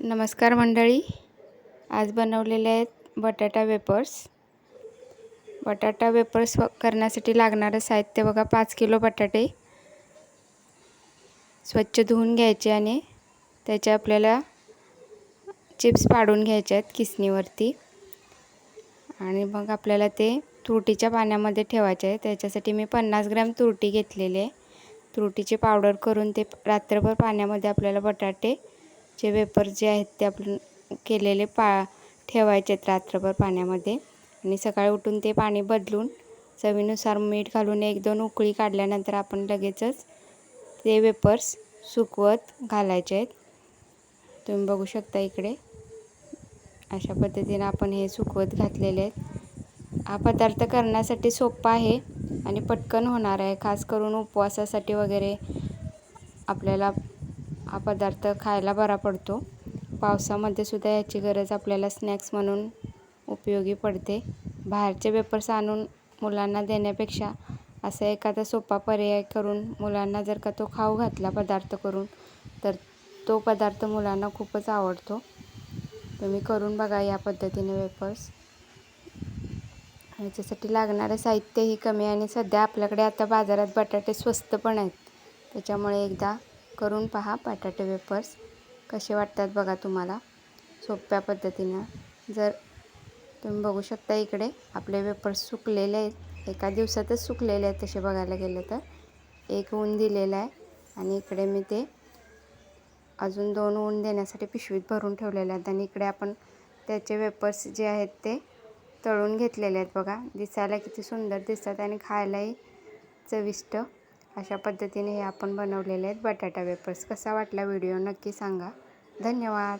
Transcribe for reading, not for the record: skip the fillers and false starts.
नमस्कार मंडळी, आज बनवलेले आहेत बटाटा वेपर्स। बटाटा वेपर्स करण्यासाठी लागणारे साहित्य बघा, 5 किलो बटाटे स्वच्छ धुवून घ्यायचे आणि त्याचे आपल्याला चिप्स पाडून घ्यायचे आहेत किसणीवरती। आणि मग आपल्याला ते तुरटीच्या पाण्यामध्ये ठेवायचे आहे। त्याच्यासाठी मी 50 ग्रॅम तुरटी घेतलेली आहे। तुरटीची पावडर करून ते रात्रभर पाण्यामध्ये आपल्याला बटाटे जे वेपर्स जे आहेत ते आपण केलेले ठेवायचे आहेत रात्रभर पाण्यामध्ये। आणि सकाळी उठून ते पाणी बदलून चवीनुसार मीठ घालून 1-2 उकळी काढल्यानंतर आपण लगेचच ते वेपर्स सुकवत घालायचे आहेत। तुम्ही बघू शकता इकडे अशा पद्धतीने आपण हे सुकवत घातलेले आहेत। हा पदार्थ करण्यासाठी सोपा आहे आणि पटकन होणार आहे। खास करून उपवासासाठी वगैरे आपल्याला हा पदार्थ खायला बरा पडतो। पावसामध्ये सुद्धा याची गरज आपल्याला स्नॅक्स म्हणून उपयोगी पडते। बाहेरचे वेपर्स आणून मुलांना देण्यापेक्षा असा एखादा सोपा पर्याय करून मुलांना जर का तो खाऊ घातला पदार्थ करून, तर तो पदार्थ मुलांना खूपच आवडतो। तुम्ही करून बघा या पद्धतीने वेपर्स। याच्यासाठी लागणारे साहित्यही कमी आणि सध्या आपल्याकडे आता बाजारात बटाटे स्वस्त पण आहेत, त्याच्यामुळे एकदा करून पहा बटाटे वेपर्स। कसे वाटतात बघा तुम्हाला सोप्या पद्धतीने। जर तुम्ही बघू शकता इकडे आपले वेपर्स सुकलेले आहेत, एका दिवसातच सुकलेले आहेत तसे बघायला गेलं तर। एक ऊन दिलेला आहे आणि इकडे मी ते अजून 2 ऊन देण्यासाठी पिशवीत भरून ठेवलेले आहेत। आणि इकडे आपण त्याचे वेपर्स जे आहेत ते तळून घेतलेले आहेत बघा। दिसायला किती सुंदर दिसतात आणि खायलाही चविष्ट अशा पद्धतीने हे आपण बनवलेले आहेत बटाटा वेपर्स। कसा वाटला व्हिडिओ नक्की सांगा। धन्यवाद।